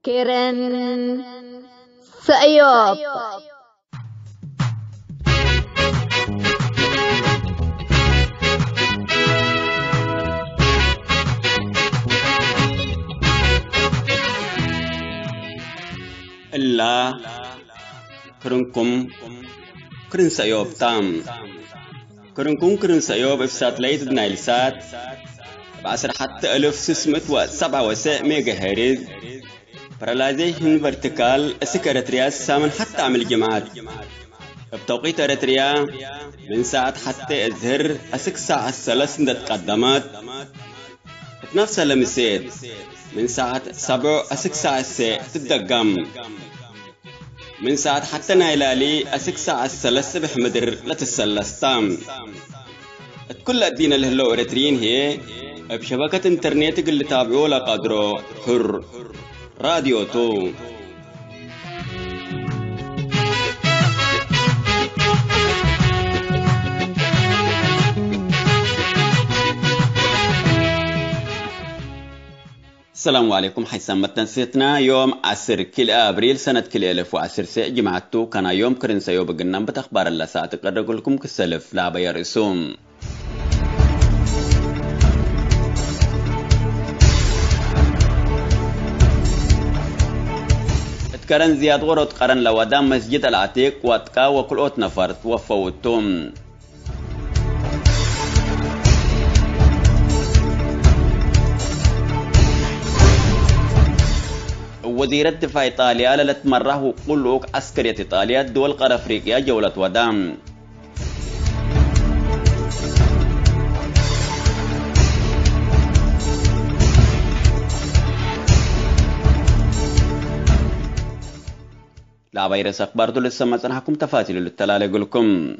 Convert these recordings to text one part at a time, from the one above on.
كيرن سأيوب إلا كرنكم كرن سأيوب تام كرنكم كرن سأيوب إفسات ليت بنايل سات بعشر حتى 1607 ميجا هرتز برالازيشن فيرتيكال سكرترياس سامن حتى عمل جماعات بتوقيت أريتريا من ساعة حتى الظهر أسك ساعة الثلاث تقدمت نفس المسيد من ساعة 7 أسك ساعة تدقم من ساعة حتى نايلالي أسك ساعة الثلاث بحمدر لتسلستام كل الدين اللي هلو أريتريين هي بشبكة انترنت اللي تابعوه لقدرو حر راديو تو السلام عليكم. حيثما تنسيتنا يوم 10 كل أبريل سنة كل 1010 جمعتو كان يوم كرن سيوب قنام بتخبار الله ساعة تقرر لكم كسلف لا بيرسوم كرن زياد غرط قرن لودام مسجد العتيق واتقا وكل اوت نفر توفوتهم وزير الدفاع إيطاليا لتمره قلوك عسكرية إيطاليا دول قارة أفريقيا جولة ودام لا فيروس أخبار دول لسه ما سنحكم تفاصيل للتلال يقولكم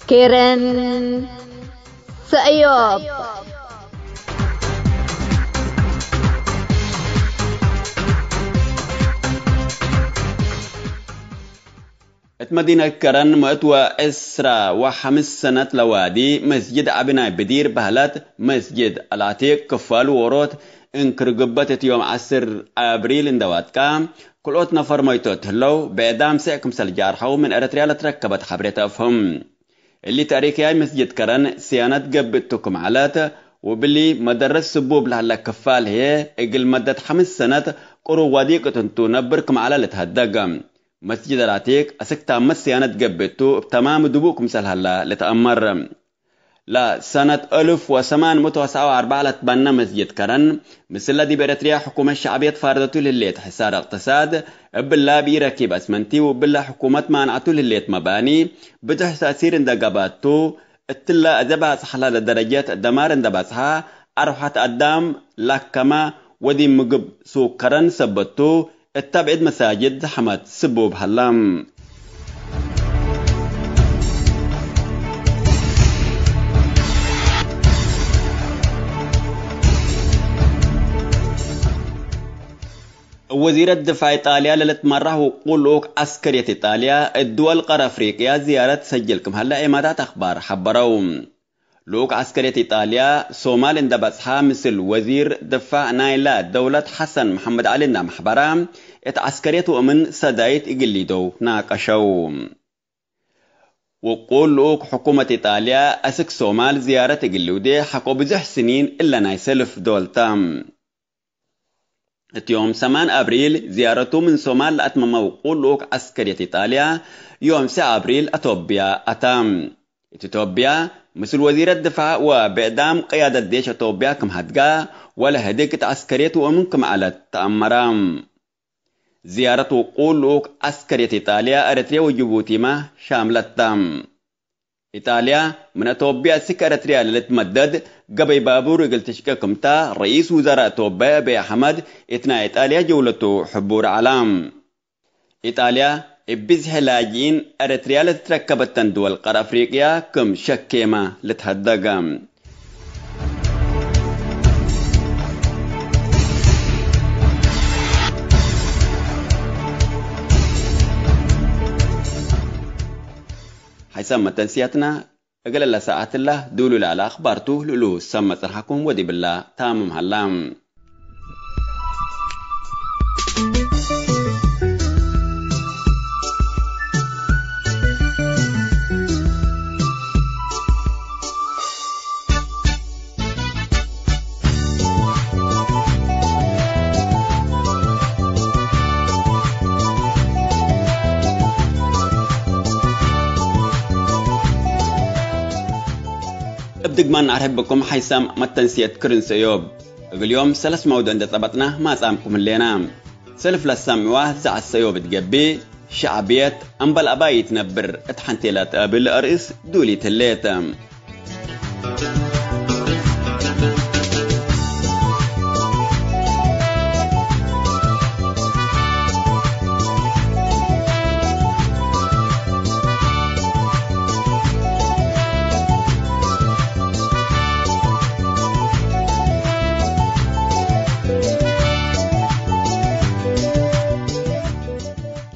كيرن سأيوب مدينة كرن مأتوى إسرا وحمس سنة لوادي مسجد عبنا بدير بهلات مسجد العتيق كفال وروت انكر قبتت يوم 10 أبريل اندوات كام كل اوت نفر ميتوت هلو بعدام سيكم سالجارحو من أريتريا لتركبت حبريت أفهم اللي تاريخي مسجد كرن سيانات قبتكم علات وباللي مدرس سبوب لهلا كفال هي اقل مدة 5 سنة قرو واديك تنتو نبركم على لتهدقم مسجد العتيق أسكتا مسيانات قبتو بتمام دبوكم سالهلا لتأمر لا سنة 1874 لتبنى مسجد كرن مثل الذي بإريتريا حكومة الشعبية فاردته لليت حسار اقتصاد بالله بيركب أسمنتي وبالله حكومة مانعته لليت مباني بتح تأثير اندقاباتو التلا أدبها صحلا لدرجات دمار اندباسها أروحات قدام لكما ودي مقب سوق كرن سبتو التبعد مساجد حمد سبوب حلام وزير الدفاع إيطاليا لتمره قلوك عسكرية إيطاليا الدول قارة أفريقيا زيارة سجلكم هلا إمارات أخبار حبروم لوك عسكرية إيطاليا صومال اندبسها مثل وزير دفاع نايلا دولة حسن محمد علي محبرام عسكرية ومن سدايت إقليدو ناقشو وقول لوك حكومة إيطاليا أسك صومال زيارة إقليودي حقو بزح سنين إلا نايسلف دولتام يوم 8 أبريل زيارته من صومال لأتمم وقول لوك عسكرية إيطاليا يوم 9 أبريل أتوبيا أتام إثيوبيا مثل وزير الدفاع وبإعدام قيادة ديش إثيوبيا كم هدقا ولا هديك عسكرية ومنكم على التأمرام زيارة وقول لوك عسكرية إيطاليا أريتريا وجيبوتي ما شاملة تام إيطاليا من إثيوبيا سك أريتريا لتمدد قبل بابور قلتشككم تا رئيس وزراء إثيوبيا أبي أحمد إثناء إيطاليا جولته حبور علام إيطاليا بزح لاجين أريتريا لتركبت دول قارة أفريقيا كم شكيمة لتهدقم حيثما تنسيتنا أقل الله ساعات الله دولوا على أخبارته لولو سمى صرحكم ودي بالله تامم هلام. بدقمان أرحب بكم حيسام متنسية كرنس أيوب. اليوم سلس موضوع عند طبطنا ما سامكم اللينا سلف للسامواه زع السيوب تقبي شعبية أنبل أباي يتنبر اتحنتيلات قابل أرئيس دولي تليتم.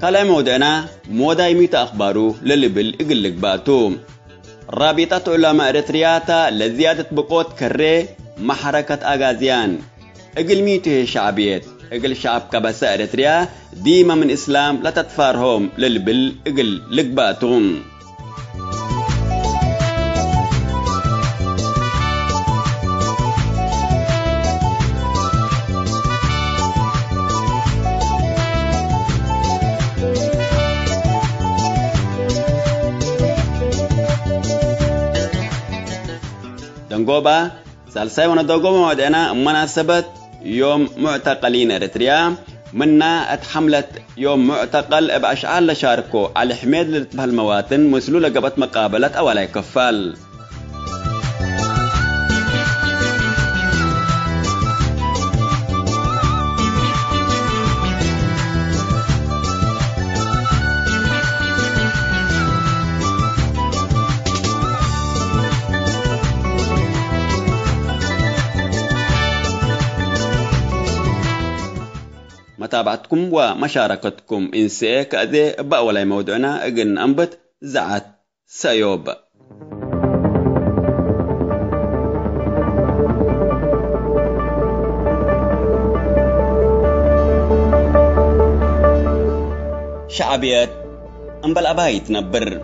قال مودعنا مودا يميت أخباره للبل إقلق باتو. رابطة علماء إريترياتا لزيادة بقوت كري محركة أغازيان إقل ميته شعبيت إقل شعب كبسة إريتريا ديما من إسلام لا تتفارهم للبل إقل لقباتهم. دنقوبا سالساي وندوقوبا مودعنا مناسبة يوم معتقلين إريتريا منا اتحملت يوم معتقل بأشعال لشاركو على حميد للمواطن مسلولة قبت مقابلة أولا يكفال. متابعتكم ومشاركتكم إنسي كأذي بأولاي موضوعنا أجن أنبت زعت سيوب. شعبيات أنبل أباي تنبر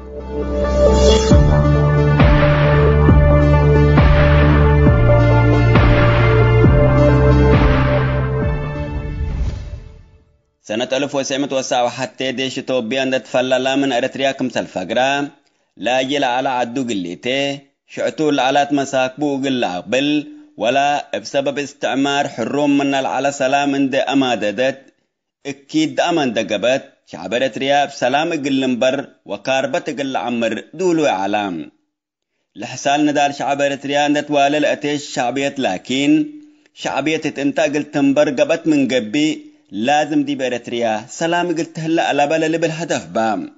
سنة 1909 حتى ديش توبيان تتفلل من إريتريا كمثل فقرة لا يلا على عدو قليته شعتو العلات مساكبو قل عقبل ولا بسبب استعمار حروم من العلا سلام اند أماددت اكيد أمان دقبت شعب إريتريا بسلام قلنبر وكاربت قل عمر دولو إعلام لحسال ندال شعب إريتريا نتوالي الأتيش شعبية لكن شعبية تنتقل تنبر قبت من قبي لازم دي بإريتريا سلام قلت هلا على بالي بالهدف بام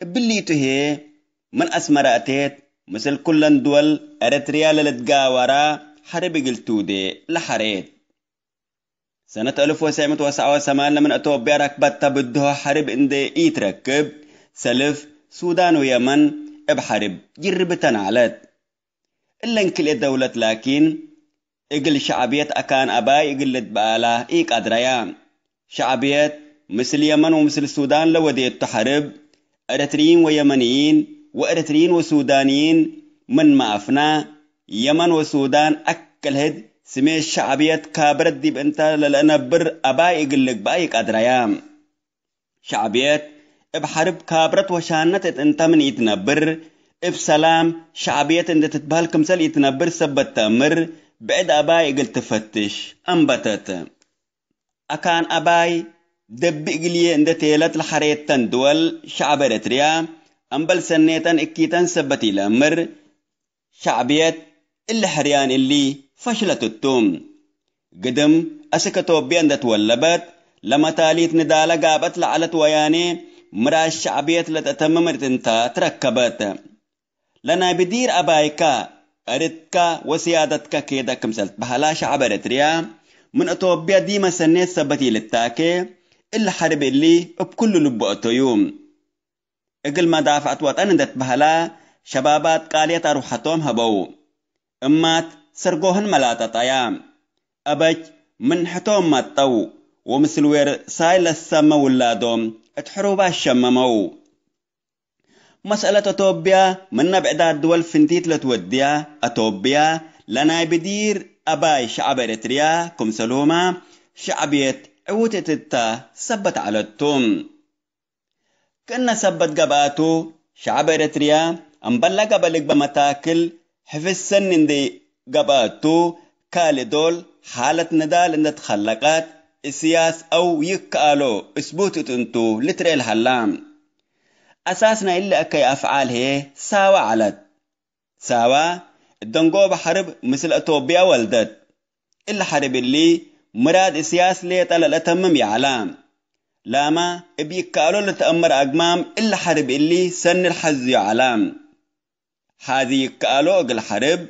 بليته هي من أسمراتيت مثل كل دول إريتريا للتقاورا حرب قلتو دي لحريت سنة 1989 لمن أتوبيا ركبت تبدها حرب اندي يتركب سلف سودان ويمن بحرب جربتن علت إلا انكل الدولة لكن إقل شعبية أكان أباي إقل بالا إيك أدريا شعبية مثل يمن ومثل السودان لوديت تحرب إريتريين ويمنيين وإريتريين وسودانيين من ما أفنا يمن وسودان أكل هد سمي الشعبية كابرت دي بانتا للأنبر أباي إقل بايك أدريا شعبية بحرب كابرت وشانت انت من يتنبر بسلام شعبية انت تتبهل كمثال يتنبر سبت تأمر بعد أباي قلت تفتش أنبتت أكان أباي دب إقلية عند تيلت الحريتان دول شعب إريتريا أنبل سنيتان إكيتان سبتي الأمر شعبية اللي حريان اللي فشلت التوم قدم أسكتو بيان تولبت لما تاليت ندالة قابت لعلت وياني مرا الشعبية لتتممت انتا تركبت لنا بدير أبايكا أردك وسيادتك كيدا كمسلت بحلا شعب إريتريا من أتوبيا ديما سنيت سبتي للتاكي إلا حرب اللي بكل لبؤتو يوم إقل ما دافعت وطن اندت بحلا شبابات قاليت أروحتهم هبو أمات سرقوهن ملاطة أيام أبج من حتوم مطو ومثل وير سايل السما ولادهم اتحروبا الشممو مسألة أتوبيا من نبعداد دول فنتيت لتوديا أتوبيا لنا بدير أباي شعب إريتريا كم سلوما شعبيت عوتتتا سبت على التوم كنا سبت قباتو شعب إريتريا أمبلا قبلك بمتاكل حفظ سن دي قباتو كالدول حالة ندال إن تخلقات السياس أو يكالو اسبوتت انتو لتري الحلام أساسنا إلا أكي أفعال هي ساوى علت ساوى الدنقو بحرب مثل أتوبيا ولدت إلا حرب اللي مراد السياس ليه تلال أتمم يعلام لاما بيكالو لتأمر أقمام إلا حرب اللي سن الحز يعلام هذه يكالو أقل حرب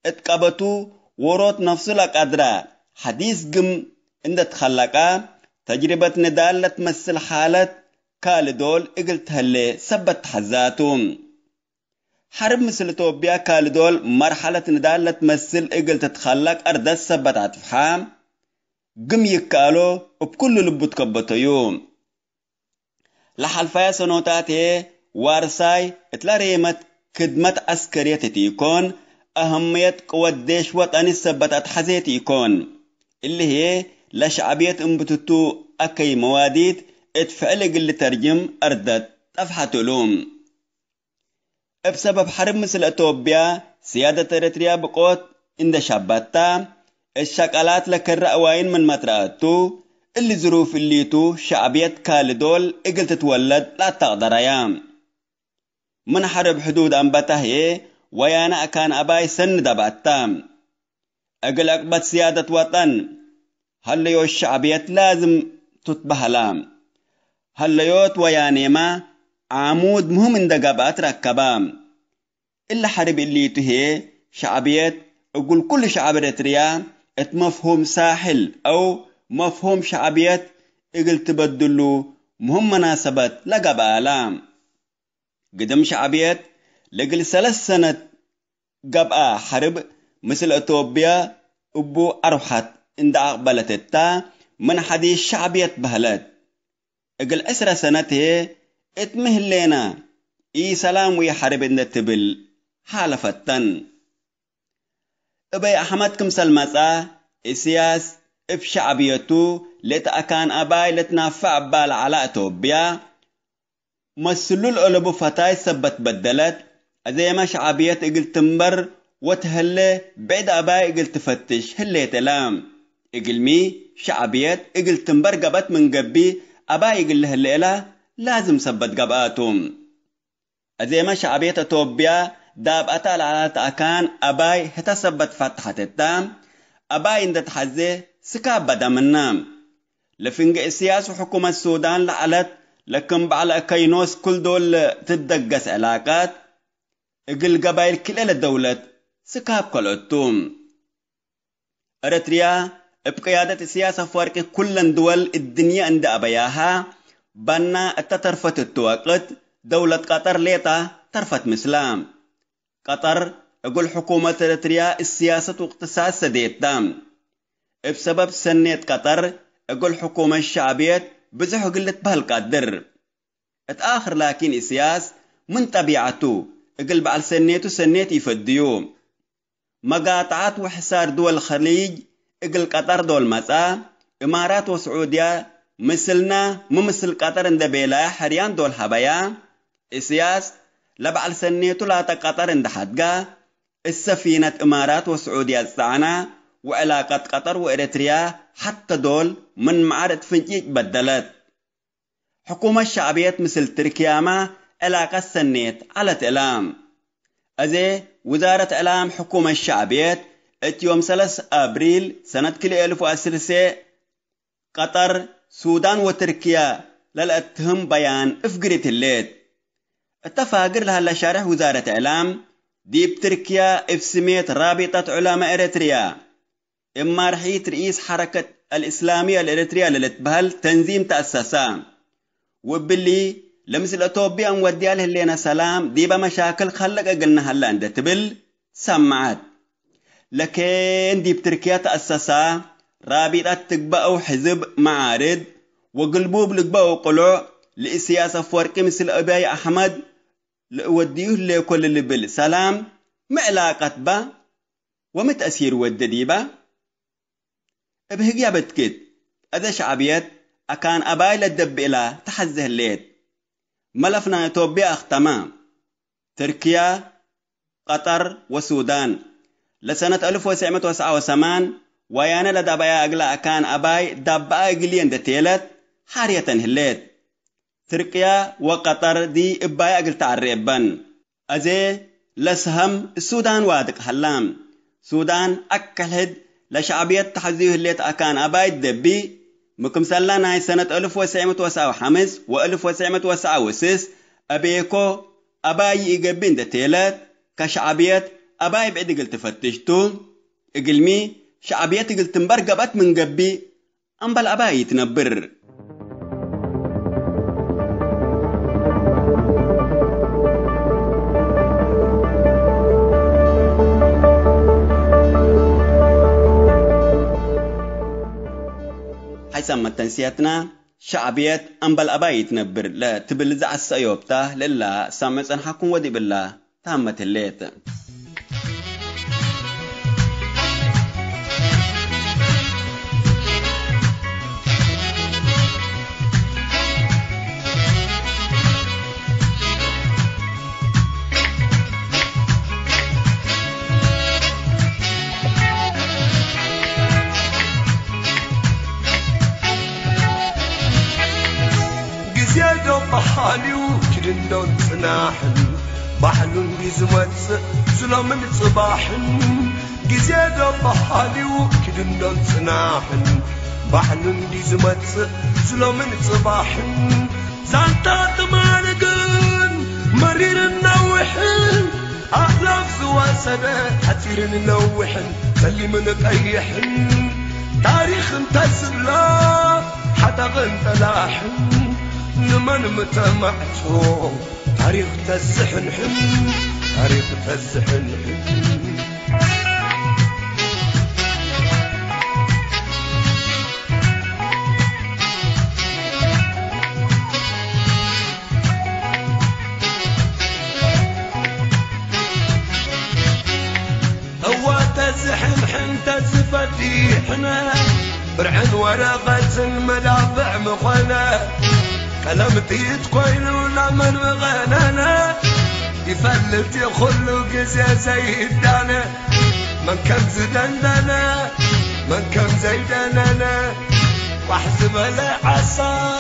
اتقبتو وروت نفس القدرة حديث قم عند تخلقا تجربة ندالة تمثل حالة كالدول اقلت هاللي سبت حزاتهم حرب مثل توبيا كالدول مرحلة ندالة تمثل اقلت تخلق أرد سبت عتفحام قم يكالو وبكل لبو تكبتيوم لحلفايا سنوتاتي وارساي اتلا ريمت خدمة عسكرية تيكون أهمية قوة ديش وطني سبتات حزيت يكون اللي هي لشعبية انبتتو أكي مواديد اتفعلق اللي ترجم أردت تفحة لوم بسبب حرب مثل أتوبيا سيادة إريتريا بقوت عند شاباتا الشكالات لك الرأوين من مترأتو اللي ظروف اللي تو شعبية كالدول اقل تتولد لا تقدر ايام من حرب حدود أنبته ويانا كان أباي سن دبعتام أقل أقبت سيادة وطن هل يو الشعبية لازم تطبح لام هل يوت وياني ما عمود مهم اندقابات ركبام إلا حرب اللي تهي شعبية أقول كل شعب إريتريا اتمفهوم ساحل أو مفهوم شعبية اقل تبدلو مهم مناسبات لقب آلام قدم شعبية لقل 3 سنة قبقى حرب مثل أتوبيا أبو أروحت عند أقبلت التا من حديث شعبية بهلت اقل 10 سنته اتمهلينا اي سلام ويا حرب النتبل حالفتن ابي أحمد كمسل مسا السياس بشعبيته لتأكان أباي لتنافع بال على أتوبيا مسلو الألبو فتاي سبت بدلت زي ما شعبية اقل تنبر وتهلي بعد أباي اقل تفتش هلي تلام اقل مي شعبية اقل تنبر قبت من قبي أباي اقل هلي لازم سبت قباتهم زي ما شعبية أتوبيا داب أتال على تأكان أباي هتسبت فتحة التام أباي عند تحزي سكاب بدا منام لفنق السياسة وحكومة السودان لعلت لكن بعلى كينوس كل دول تدقس علاقات اقل قبائل كل الدولة سكاب كل التوم إريتريا بقيادة السياسة فارقة كل دول الدنيا عند أبياها بنا التطرفة التوقت دولة قطر ليتا طرفت مسلام قطر أقول حكومة إريتريا السياسة واقتصاد سديت تام بسبب سنة قطر أقول حكومة الشعبية بزح قلت بهالقدر اتآخر لكن السياس من طبيعته أقول بعد سنة يفديو مقاطعات وحصار دول الخليج أقول قطر دول مسا إمارات وسعودية مثلنا ممثل قطر عند بيلا حريان دول حبايا السياس لبعل سنيته لا تقطر عند حدقا السفينة إمارات وسعودية السعنة وعلاقة قطر وإريتريا حتى دول من معارض فنجيج بدلت حكومة الشعبية مثل تركيا ما علاقة سنيت على تلام أزي وزارة إعلام حكومة الشعبية يوم 3 أبريل سنة 2010 قطر سودان وتركيا للأتهم بيان افقرت الليل اتفاقر لها لشارح وزارة إعلام ديب تركيا افسميت رابطة علماء إريتريا إما رحيت رئيس حركة الإسلامية الإريتريا للتبهل تنظيم تأسسا وباللي لمثل أتوبيا وديال هلينا سلام ديبا مشاكل خلق أقلنا هلا عند تبل سمعت لكن دي بتركيا تأسسا رابطة تقبأوا حزب معارض وقلبوب لقبأوا قلوع لإسياسة فورقي مثل أباي أحمد لأوديه اللي كل اللي بالسلام معلاقة با ومتأثير ودديبا بهجيا بتكت أذا شعبيات أكان أباي للدب إلى تحزه الليت ملفنا توبيا اختمام تركيا قطر والسودان لسنة 1979 ويانا لدبايا أقلا أكان أباي دبا أقلين دتيلت حارية هليت تركيا وقطر دي إبايا أقل تعريبان أزي لسهم السودان وادق هلام سودان أكلهد لشعبية تحزيه الليت أكان أباي دبي مكمسلنا سنة 1995 و 1996 أبيكو أباي إيقابين دتيلت كشعبية أباي بعد قلت فتشتو إقلمي شعبية قلت مبرقبت من قبي أمبال أباي يتنبر حيثما تنسيتنا شعبية أمبال أباي يتنبر لا تبلزع السيوبته لله سامس أنحكم ودي بالله تامت الليت بحاليو كدندون تناحن بحلون بيزمت سلامن صباحن جزيادة بحاليو كدندون تناحن بحلون بيزمت سلامن صباحن زانتا تمانقن مرير النوحن أحلاف زواسدة حتير النوحن سلي من قيحن تاريخ انتسلا حتى غنت لاحن نمن متمعتو تاريخ تزحن حن تاريخ تزحن حن هو تزحن حن تزفتيحنا برعن ورقة المدافع مخنا كلمتيت كوينونا من مغنانا يفلت يخلو قزي زيدانا من كم زدندنا من كم زيداننا واحسب العصا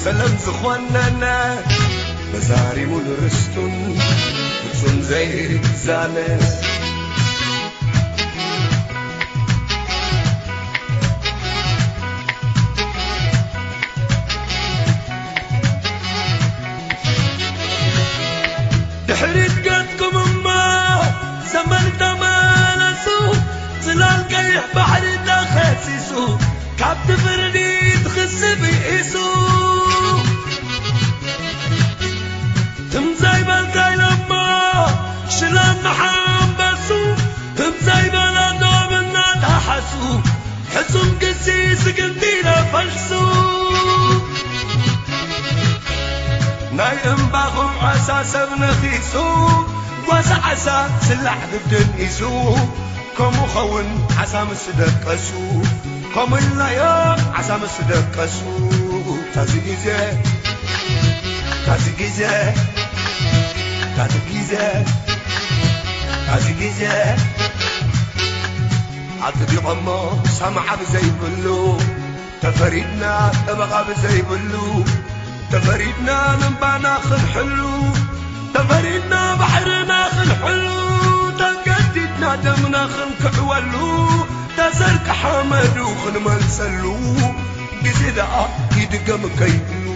سلام زخواننا مزاري والرستون بتسون زيد زانا حريت قدكم أما زمن تمالسو زلال قيح بحر تخسسو كابت فردي تخس بيسو تمزاي بالكاي لما شلان محام بسو تمزاي بالا دومنا تحسو حسن قسيس قندينا فلسو نايم باخم عسى سبنا خيسو واسع عسى سلح بدن يسو كم خون عسى مسدقسو كم اللايا عسى مسدقسو تازيجي تازيجي تازيجي تازيجي عطدي عمو سمع بزي بلو تفريدنا تبغى بزي بلو تفريدنا نبانا خل حلو تفريدنا بحرنا خل حلو تنقددنا دمنا خل كعولو تزرك حمد وخل منسلو قزيدا يدقم كيلو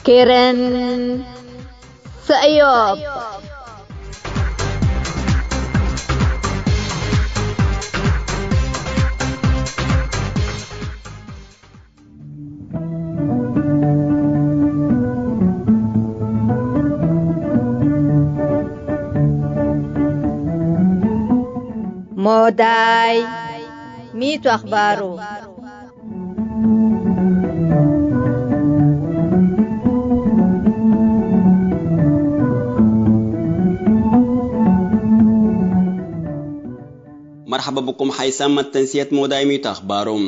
كيرن سأيوب موداي ميتو أخبارو مرحبا بكم حيثما تنسيت موداي ميتو أخبارو.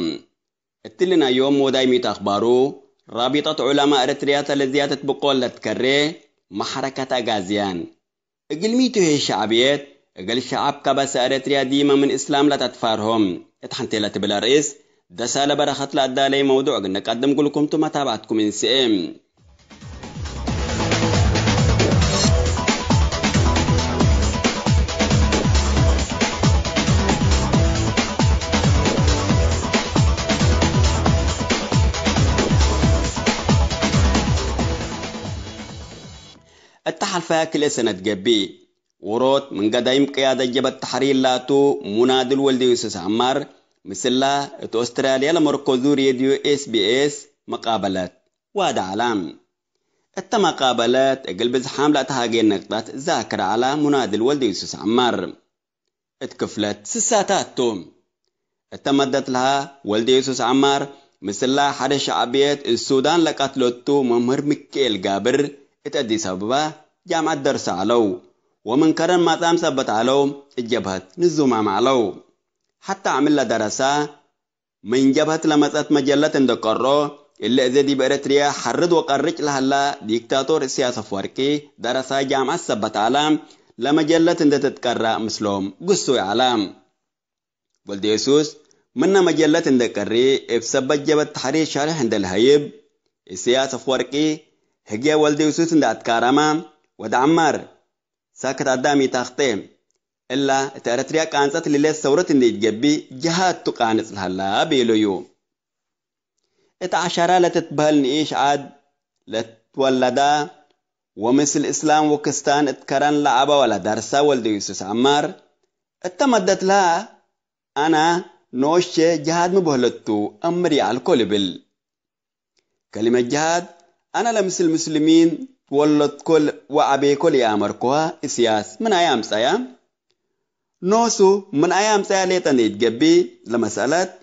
اتلنا يوم موداي ميتو أخبارو رابطة علماء إريتريا لزيادة بقولة كري محركة غازيان اقل ميتو هي شعبيات اقل شعب كبس إريتريا ديما من إسلام لا تتفارهم اتحنتي بلا رئيس دسالة برخط لأدالي موضوع نقدم لكم تابعتكم من سئم. التحالفة كل سنة جبي وروت من قدايم قيادة جبهة التحرير لاتو منادل والدي يوسف عمار مثل أستراليا لمركزو راديو SBS مقابلات وهذا علام التمقابلات قلب زحام لا تهاجين نقطات ذاكر على منادل والدي يوسف عمار اتكفلت سساتات توم اتمدت لها والدي يوسف عمار مثل حد شعبيات السودان لقتلتو ممهر مكيل جابر اتأديس أبابا جامعة درس علو ومن كرن ما تام ثبت علو الجبهة نزوما معلو حتى عمل دراسة من جبهة لمسات مجلة اندقرو اللي ازدي بإريتريا حرد وقرج لها ديكتاتور السياسة فوركي دراسة جامعة ثبت علام لمجلة اندتتكرر مسلوم قصوا علام والدي يسوس من مجلة اندقري افسبت جبهة تحرير شارح عند الهيب السياسة فوركي هجيا والدي يسوس اندات كارما ودعمار ساكت عدامي تاختيم إلا تأرتريا كانت اللي الثورة اللي تجبي جهات تقانص لها بيلو يوم اتعشرة لتتبهل نعيش عاد لتولدا ومثل الإسلام وكستان اتكران لعبة ولا درسة والدي يوسف عمار اتمدت لها أنا نوش جهاد مبهلتو أمري على الكل بل كلمة جهاد أنا لمثل المسلمين ولد كل وعبي كل يامركوها السياس من أيام سيام نوسو من أيام سياليتان يتجبي لمسألة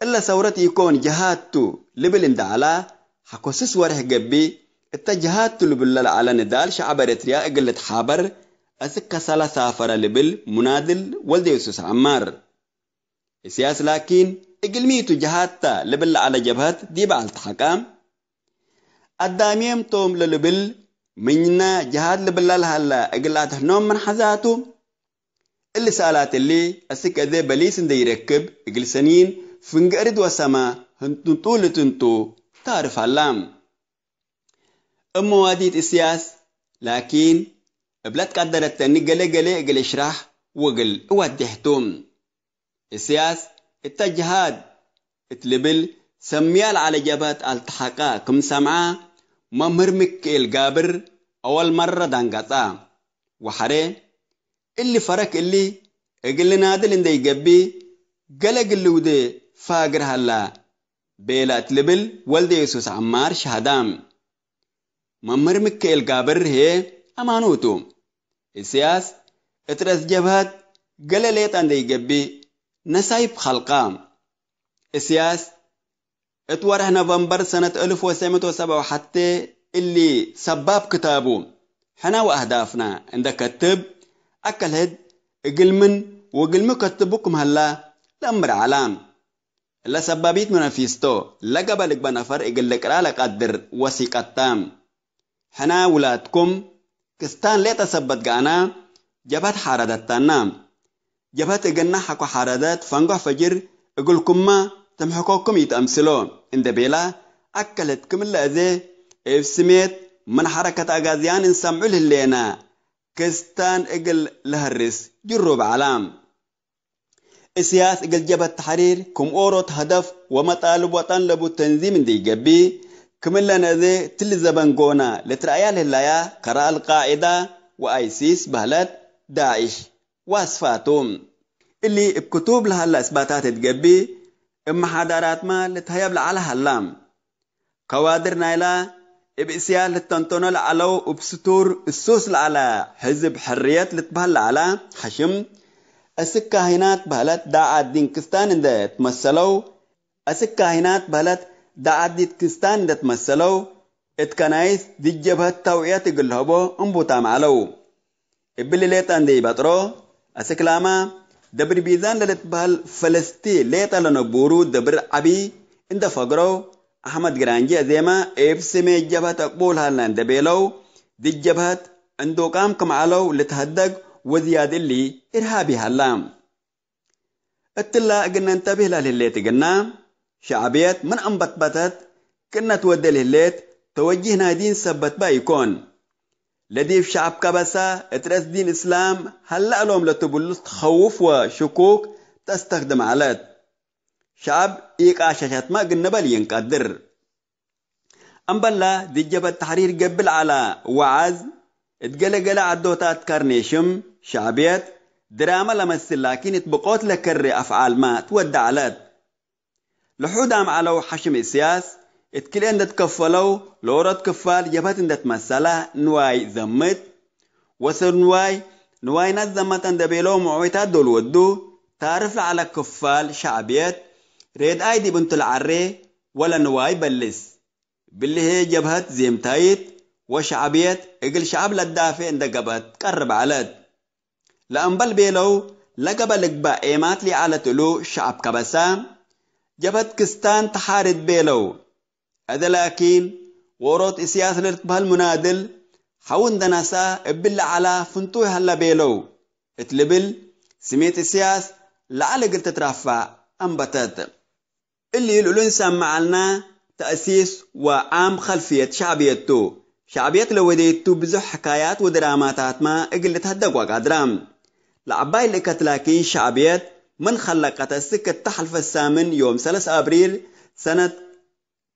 إلا ثورة يكون جهاتو لبلند على حكوسس ورح جبي التجهاتو لبلل على ندال شعب إريتريا قلت حابر أسكا سلا سافر لبل منادل والدي يوسف عمار السياس لكن اقلميتو جهاتا لبل على جبهات دي بعض الحكام الداميم توم للبل مننا جهاد لبلال هلا اقلات هنوم من حزاتو اللي سالات اللي اسك ذي بليس اندي يركب اقل سنين فنقرد وسما هنتو طول تنتو تعرف علام واديت السياس لكن بلاد قدرت تاني قلي اقل اشرح وقل ودحتوم السياس التجهاد اتلبل سميال على جبهات التحقا كم سمعا ممهر مكيل جابر أول مرة دانقطا وحري اللي فرق اللي اقل نادل اندي جبي قلق اللي ودي فاقر هلا بيلا تلبل والدي يوسف عمار شهدام ممهر مكيل جابر هي أمانوتو السياس اترس جبهات قل ليت اندي جبي نسايب خلقام السياس اتورح نوفمبر سنة 1907 حتى اللي سباب كتابه حنا وأهدافنا عند كتب أكل هد اقلمن وقلم كتبكم هلا لأمر علام لا سبابيت منافيستو لقبلك بنفر اقلك لا قدر وثيقة تام حنا ولادكم كستان ليه تثبت قانا جبهت حاردات تنام جبهت اقلنا حكو حاردات فانقح فجر اقولكم ما تمحكوكم يتأمسلون عند بيلا أكلت كمل ذي افسميت من حركة أغازيان نسمعوا لنا كستان اقل لهرس جروب علام السياس اقل جبهة التحرير كم أوروت هدف ومطالب وطنلب التنظيم دي جبي كملنا ذي تل زبنقونا لترأيال هلايا كراء القاعدة وآيسيس بهلت داعش واسفاتهم اللي بكتب لها الأثباتات تقبي اما حضارات ما لتهيب على هلام كوادر نايلا بإسيال للتنطون العلو وبستور السوس على حزب حريات لتبهل على حشم السكاهنات بهلت داعات دين كستان اندى تمثلوا السكاهنات بهلت داعات دين كستان اندى تمثلوا اتكنايس دي جبهة توعيات يقلهبو انبوتا معلو ابلي ليتان دي بطرو السكلاما دبر بيزان لتبهل فلسطين ليتا لنبورو دبر عبي اندى فقرو أحمد جرانجي زيما إبسمي جبهة تقبول هالان دبيلو دي جبهة عندو قام كم علو لتهدق وزياد اللي إرهابي هالام اتلا قلنا انتبه لليت قلنا شعبيات من انبطبطت كنا تودي لليت توجهنا دين سبت بايكون لديف شعب كبسة اترس دين إسلام هلأ لهم لتبلس تخوف وشكوك تستخدم علات شعب إيقا شاشات ما قلنا بل ينقدر أمبلا دي جبهة التحرير قبل على وعز اتقلقل عدوتات كارنيشم شعبيات دراما لمثل لكن اتبقوت لكر أفعال ما تودعلات لحودام على حشم السياس اتكلين دا تكفلو لورد كفال جبهة دا تمثلا نواي زمت وصل نواي نزمت دا بيلو معويتات دول ودو تعرف على كفال شعبيات ريد ايدي بنت العري ولا نواي بلس باللي هي جبهة زيمتايت وشعبيات اقل شعب للدافع عند قبت قرب علاد لأنبال بيلو لقبل اقبا ايمات لي على تلو شعب كبسام جبهة كستان تحارد بيلو هذا لكن وروت اسياس لرتبها المنادل حون دناسا ابل على فنتوه هلا بيلو اتلبل سميت اسياس لعلى قلت ترفع انبتت اللي يقولون سمعنا تأسيس وعام خلفية شعبيته شعبية لوديته بزح حكايات ودراماتات ما اقل تهدق وقادرام لعباي اللي كتلاكين شعبية من خلقت السكة تحلف الثامن يوم 3 أبريل سنة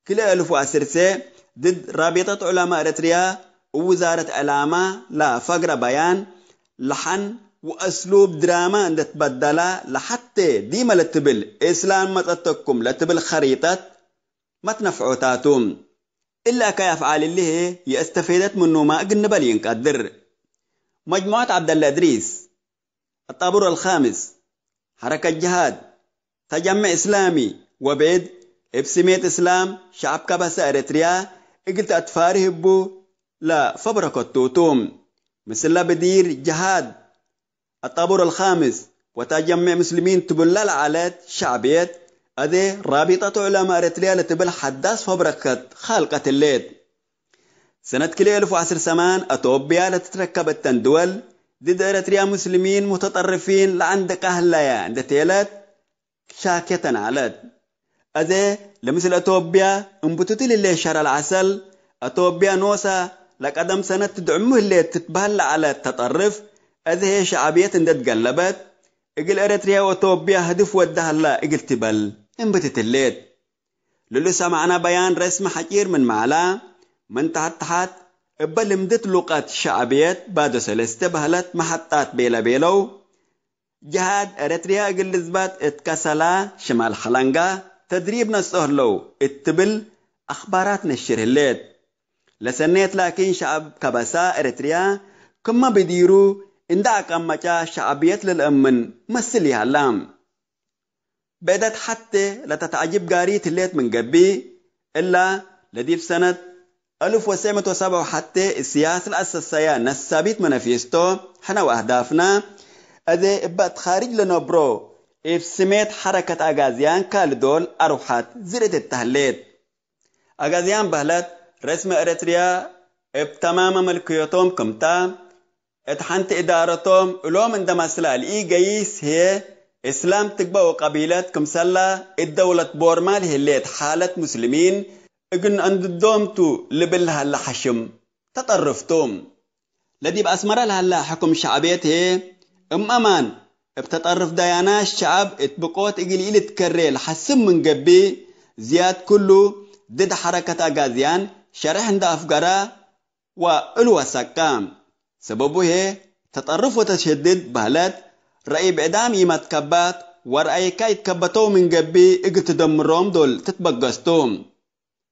كل 1010 ضد رابطة علماء إريتريا ووزارة علامة لا فقر بيان لحن وأسلوب دراما عند تبدلا لحتى ديما لتبل إسلام ما تتكم لتبل خريطة ما تنفعوتاتهم إلا كيفعل اللي هي استفيدت منه ما قلنا بل ينقدر مجموعة عبد الله إدريس الطابور الخامس حركة جهاد تجمع إسلامي وبيد ابسميت إسلام شعب كبسة إريتريا قلت أتفاره بو لا فبركة توتوم مثل بدير جهاد الطابور الخامس وتجمع مسلمين تبلل على شعبيات هذه رابطة علماء إريتريا لتبل حداث فبركة خالقة الليل سنة كل 1010 سمان أتوبيا لتتركب التندول ضد إريتريا مسلمين متطرفين لعندك أهليا عند تيلات شاكية على هذا لمثل أتوبيا انبتتل اللي شهر العسل أتوبيا نوسا لقدم سنة تدعمه اللي تتبهل على التطرف هذه شعبية اندت قلبت اقل إريتريا وأتوبيا هدف ودها الله اقل تبل انبتتلت للو سمعنا بيان رسم حكير من معلا من تحت ابل مدت لقات شعبية بعد سلسة بهلت محطات بيلا بيلو جهاد إريتريا اقل لزبات اتكسلا شمال حلنقا تدريب نسهلو اتبل أخبارات نشر الليل لسنيت لكن شعب كبسا إريتريا كما بديرو اندعك أمجا شعبية للأمن مسلي هالام بدت حتى لتتعجب قاريت الليت من قبي إلا لدي في سنة 1907 حتى السياسة الأساسية نسابيت منافيستو حنا وأهدافنا أذي إبقت خارج لنبرو إف سميت حركة أغازيان كالدول أروحات زرت التهليت أغازيان بهلت رسم إريتريا ابتمام ملكيتهم كمتا اتحنت إدارتهم ولوم عندما سلال إيجايس هي إسلام تقبى وقبيلات كمسلا الدولة بورمال هي حالة مسلمين اقن عند الدومتو لبلها اللحشم تطرفتهم لدي بأسمر لها حكم شعبيته أمان بتطرف ديانا الشعب اتبقوت اقل إلي تكري لحسم من قبي زياد كله ضد حركة أغازيان شرح عند أفقرا وألوى سكام سببه هي تطرف وتشدد بهلات رأي بعدام يمات كبات ورأي كايت كبتو من قبي اقتدمرهم دول تتبقستوم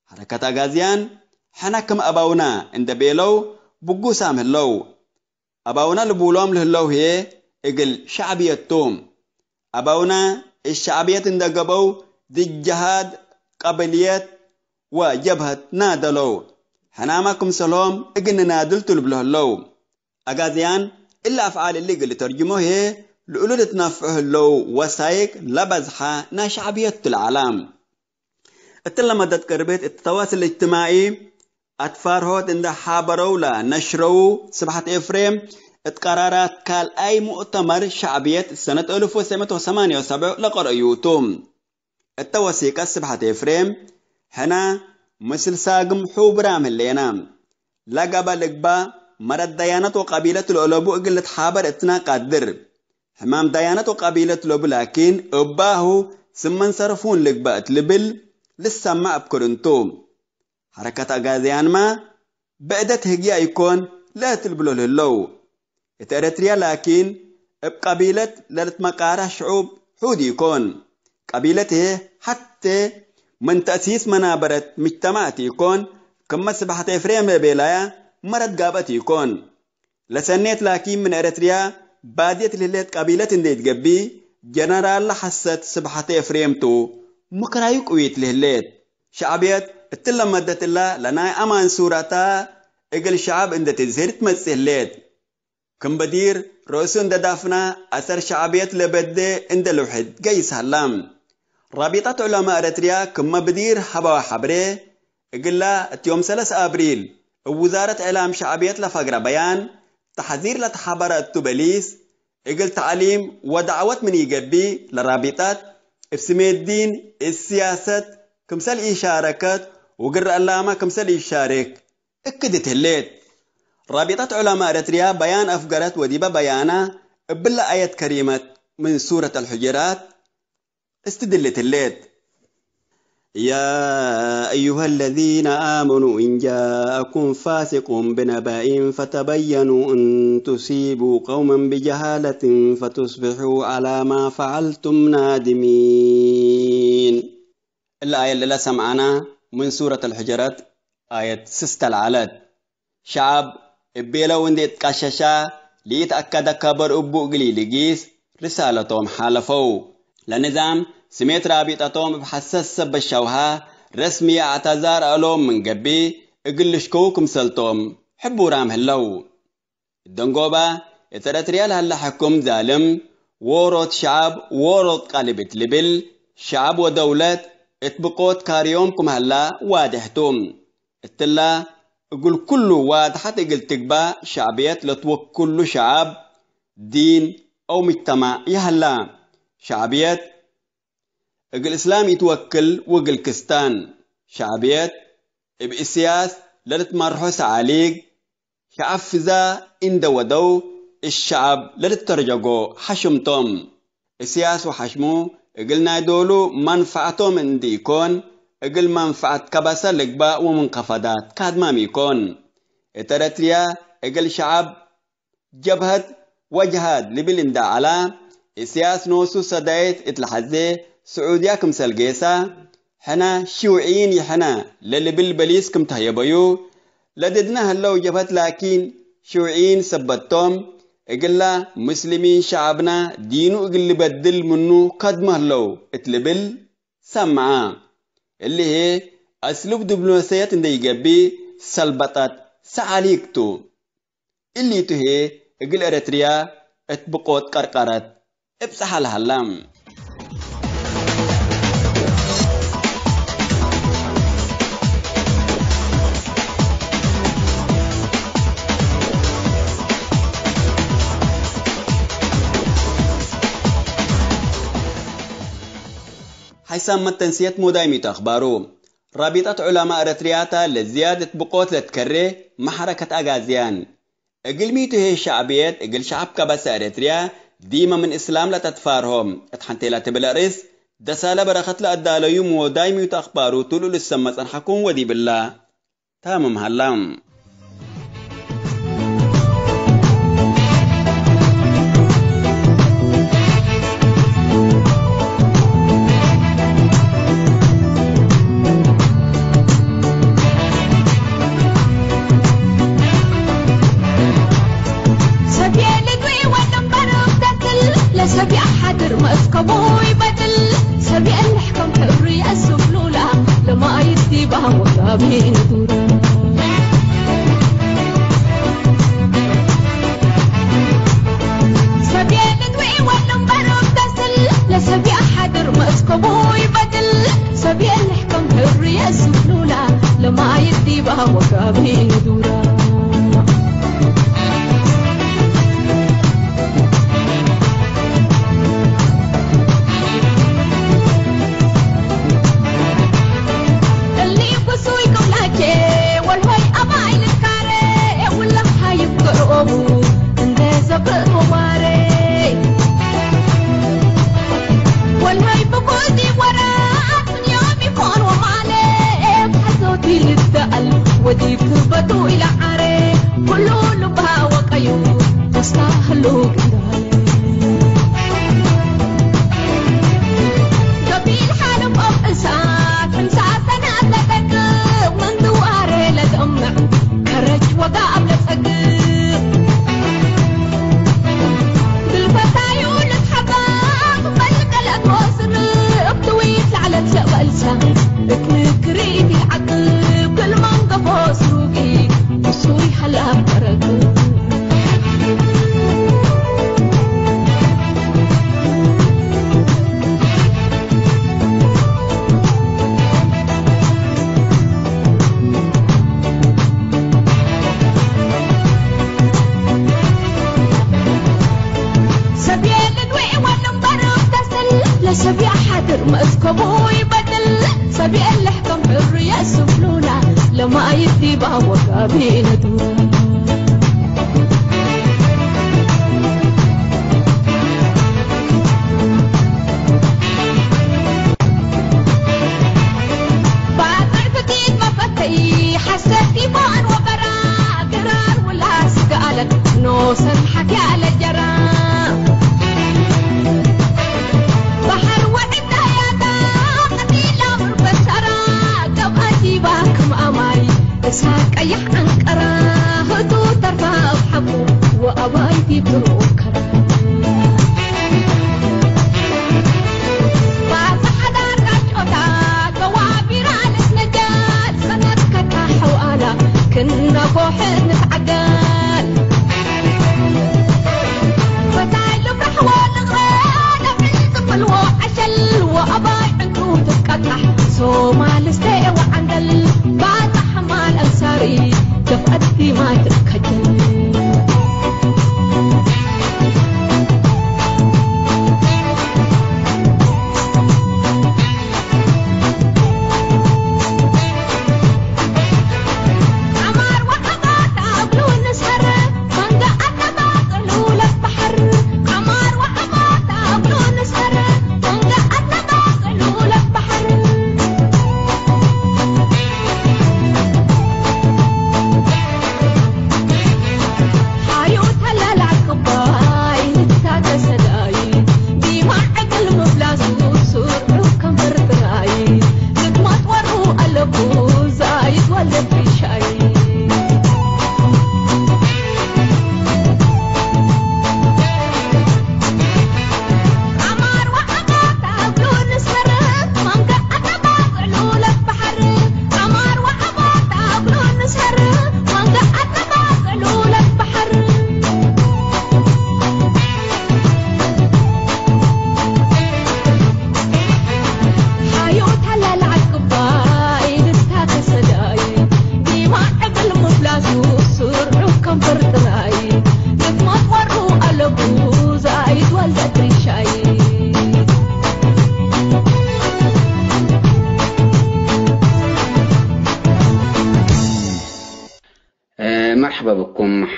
حركة أغازيان حناكم أباونا عند بيلو بقو سام هلو أباونا لبولوم لهلو هي اقل شعبيتهم أباونا الشعبية عند قبو دي الجهاد قبليات وجبهة نادلو حنامكم سلام اقن نادلتو لبلهلو أغازيان إلا أفعال اللي قل ترجمه هي لقلو تنفعه اللو وسايق لبزحة نا شعبية العالم اتلا مدد كربت التواصل الاجتماعي أتفارهوت عند حابرو لنشرو سبحة إفريم اتقرارات كال أي مؤتمر شعبية سنة 1978 لقرأيوتهم التوثيق سبحة إفريم هنا مثل ساقم حوبرام اللينا لقبا لقبا مرد ديانة وقبيلة الأولوبو قلت حابر اتنا قدر حمام ديانة وقبيلة الأولوبو لكن أباهو سمن صرفون لقبا اتلبل للسماء بكورنتوم حركة أغازيان ما بعدت هجيا يكون لا تلبلو للو اتأريتريا لكن بقبيلة للتمقارة شعوب حود يكون قبيلته حتى من تأسيس منابرة مجتمعات يكون كما سبحة إفريم بيلايا مرد قابت يكون لسنيت لكن من أريتريا بادية لليت قبيلة ديت قبي جنرال حسد سبحة إفريم تو مكرايك ويت لهليت شعبيت اتلا مدت الله لنا أمان سورتا اقل شعب اند تزهر تمسهليت كم بدير رؤسون دافنا أثر شعبيت لبدي اند لوحد قيس هلام رابطة علماء أريتريا كم بدير حبا حبري اقل يوم 3 أبريل وزارة إعلام شعبيت لفقر بيان تحذير لتحبرات تبليس اقل تعليم ودعوات من يقبي للرابطات افسمي الدين السياسة كمسال إشاركات وقرأ اللامة كمسال يشارك اكدت هليت رابطة علماء أريتريا بيان أفقرت وديبا بيانا بلا آية كريمة من سورة الحجرات استدلت هليت يا أيها الذين آمنوا إن جاءكم فاسق بنبأ فتبينوا أن تصيبوا قوما بجهالة فتصبحوا على ما فعلتم نادمين الآية اللي سمعنا من سورة الحجرات آية 6 العلد شعب إبيلا ونديت كاششا ليتأكد كبر أبو قليل لقيس رسالتهم حالفوا لنظام سميت رابطتهم بحساس بالشوها رسمي اعتذار ألوم من قبي اقلشكوكم سلتهم حبوا رام هلو الدنقوبة اتراتريال هلا حكم ظالم وورد شعب وورد قلبت لبل شعب ودولة اتبقوت كاريومكم هلا وادحتم اتلا اقول كله وادحت اقل تقبا شعبيات لتوك كل شعب دين او مجتمع يهلا شعبيات اقل اسلام يتوكل وقل كستان شعبيات بإسياس للتمرحوس عليك شعب فزا اند ودو الشعب للترجقو حشمتم إسياس وحشمو اقلنا دولو منفعتهم اندي يكون اقل منفعت كبسة لقباء ومنقفضات كاد ما ميكون اتراتريا اقل شعب جبهت وجهاد لبلندا على إسياس نوسو صدايت اتلحزي سعوديا كم سلقيسا حنا شيوعيين يحنا للي بالبليس كم تهيبيو لددنا هلو جبهت لكن شيوعيين سبتهم اقلا مسلمين شعبنا دينو اقل بدل منو قدمه لو اتلبل سمعا اللي هي اسلوب دبلوماسيات اندي يقبي سلبطات سعاليكتو اللي تهي اقل اريتريا اتبقوت قرقرات ابسح الهلام حيث تنسيت مدايمة أخباره رابطة علماء أريترياتا لزيادة بقوت لتكري محركة أغازيان اقل ميتو هي شعبيات اقل شعب كبس أريتريا ديما من إسلام لتتفارهم اتحنتي لا تبلارس دسالة برخت لأدالة يمو دايمي تأخبارو تلو للسمس أن حكون ودي بالله تامم هلام سبي أحد مسكبوي بدل سبي الحكم حري السفلولة لما يدي بها وكابين دورا سبي ندوي والنمبر بدل لسبي أحد مسكبوي بدل سبي الحكم حري السفلولة لما يدي بها وكابين دورا ودي كبدو إلى عري كله لبها وقيو تستاهلو قدالي قبيل حالم أب إساك من ساعتنا أتدقق من دواري لدمع كرج وقاب لتقق بالفتايو لتحقق بالقلق وصرق دويت على تسألسا اكنكريتي العقب كل من فوسروقي وصوري حلا بركو سبي الدوي والنمبر بتسل لسبي حاضر مسكبوي بدل سبي الحكم حرية السفلولة لما يدي بها وكابين دورا بعد عرفتي مفتي حسيتي بان وقرار قرار ولا سقالك نوصل حكي على الجرام بحر وعدة يا دام قتيلة بالبشرة قبأتي باكم أماي إساك أيح أنكرا هدو ترفع بحبو وأبايتي بروكرا بعد حدا رجعتا كوابير على سنجال سنة كتاح وآلا كنا بوحد نتعقال فتايلو برحوة الغالة بالزفل وعشل وأباي عنكو تتقطح سومال استيء وعندل بعد حمال أنساري دفأتي ما تتخجل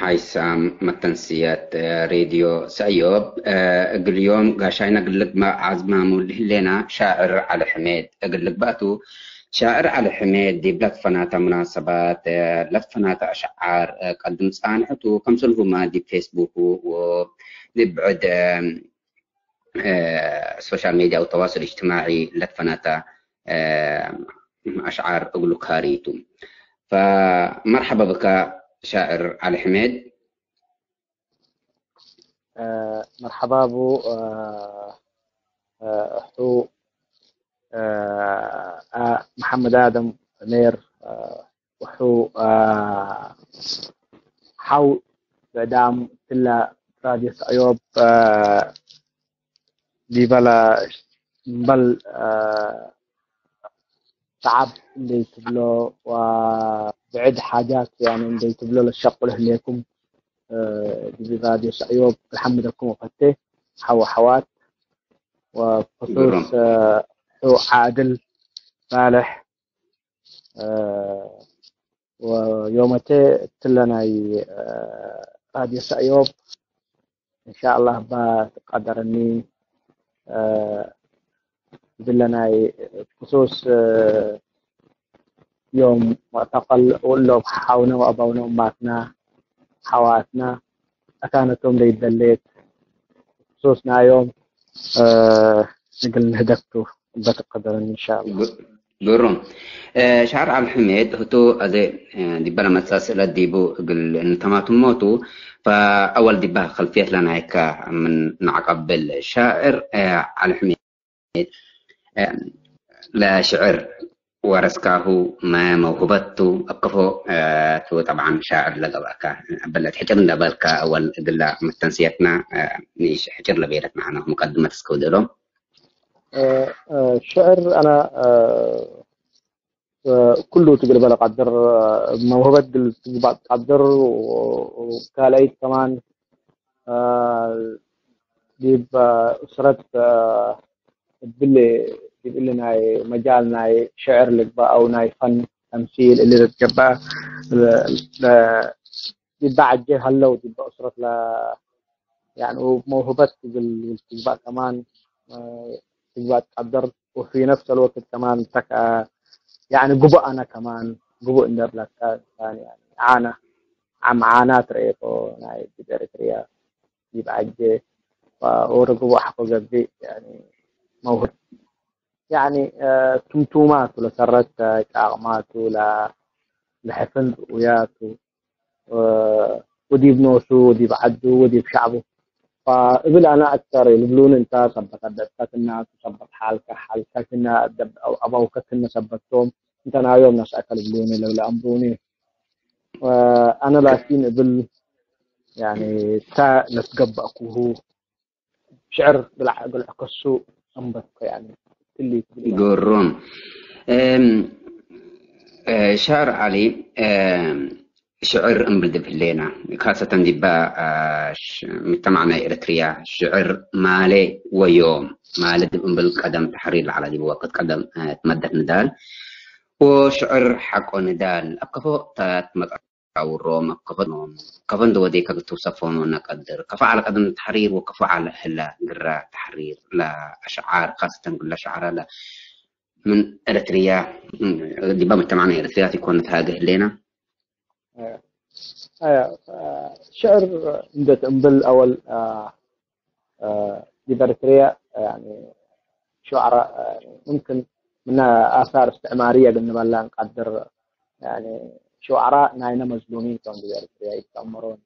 عيسام متنسيات راديو سأيوب اليوم قاشينا قلق ما عزمة لنا شاعر علي حميد قلق بقتو شاعر علي حميد دي بلاد فناتا مناسبات لفناتا أشعار قدم صانحته كم سلهما دي فيسبوك ودي بعد السوشيال ميديا والتواصل الاجتماعي لفناتا أشعار أقول كاريتو فمرحبا بك شاعر علي حميد. مرحبا بو حو محمد آدم نير وحو حو بعدام تلا راديو سأيوب دي بل تعب اللي تبلو وبعد حاجات يعني اللي تبلو للشق له ليكم دي راديو سأيوب الحمد لكم وفتيه حوات وخصوص حو عادل صالح ويومتي تلنا راديو سأيوب إن شاء الله بتقدرني دلنا خصوص يوم معتقل ولو حاونا وأبونا وماتنا حواتنا أكانتهم لي دليت خصوصنا يوم نقل هدفته بتقدرني إن شاء الله. قرون شعر علي حميد هتو أذي دي بلا مساسلة ديبو قل إن تماتم موتو فأول دي بها خلفية لنا هيك من نعقب الشاعر علي حميد لا شعر ورسكاه ما موهبته أقفو تو طبعا شاعر لقباك بلت حجر لبالك أول قلنا متنسيتنا نيش حجر لبيرك معنا مقدمة سكودلو. الشعر أنا كله تقريبا قدر موهبة قدر وكاليت كمان جيب أسرة باللي يقول لنا مجال ناي شعر لك بقى أو ناي فن تمثيل اللي تجبه بعد جه هلا وتبقى أسرة لا يعني وموهبة تبقى كمان تبقى تقدر وفي نفس الوقت كمان تك يعني جبء أنا كمان جبء النبلة ثاني يعني عانات رأيته ناي بدرتريا يبقى جه وأورجو حقه جدي يعني موهبة يعني تمتومات ولا سرت كاغمات ولا لحفن وياته ودي بنوسو ودي بعدو ودي بشعبه فقبل أنا أكثر يقولون أنت سبت أدبت الناس سبت حالك كنا أدب أو أبوك كنا سبتهم أنت أنا يوم ناس أكل يقولون لولا أمروني وأنا لكن قبل يعني تا نتقب أكوه شعر بالعكسو أنبت يعني اللي قرون شعر علي شعر أمبلد في اللينا خاصة دبا مجتمعنا إريتريا شعر مالي ويوم مالي أمبل قدم تحرير على دي وقت قدم تمدد ندال وشعر حق ندال أكفو تمد أو الروم كفن دو دي كتو صفون ونقدر كفو على قدم التحرير وكفو على هلا قرا تحرير لا أشعار خاصة نقول أشعار لا من إريتريا دبا مجتمعنا إريتريا تكون هذه اللينا. شعر عندت أمبل أول إريتريا يعني شعراء ممكن منها آثار استعمارية قلنا بلا نقدر يعني شعراء ناينا مظلومين كانوا بإريتريا يتأمرون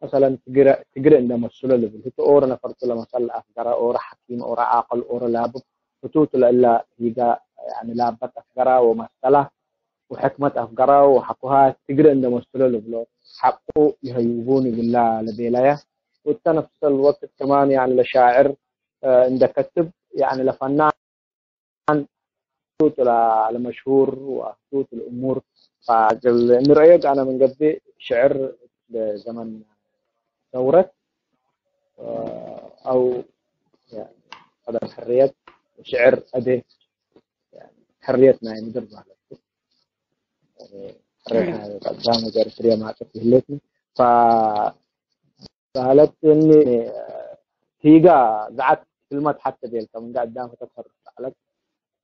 مثلا تقرأ عندما السلل بالهتو أورا نفرت مثلا أفقرا أورا حكيم أورا عاقل أورا لابب فتوت إلا هيدا يعني لابت أفقرا ومثلة وحكمة أفقرا وحقها تقرأ عندما السلل بلو حقه يهيبوني بالله لبيلايا وتنفس الوقت كمان يعني لشاعر عند كتب يعني لفنان توت لمشهور وتوت الأمور فقل رأيك أنا من قبل شعر زمن ثورة أو يعني هذا الحريات شعر أدي يعني حريتنا يعني درجة يعني حريتنا قدام وجارسرية ما تفهلتني ف قالت إني هيجا زعت كلمة حتى ديل كم قدام تتصرف عليك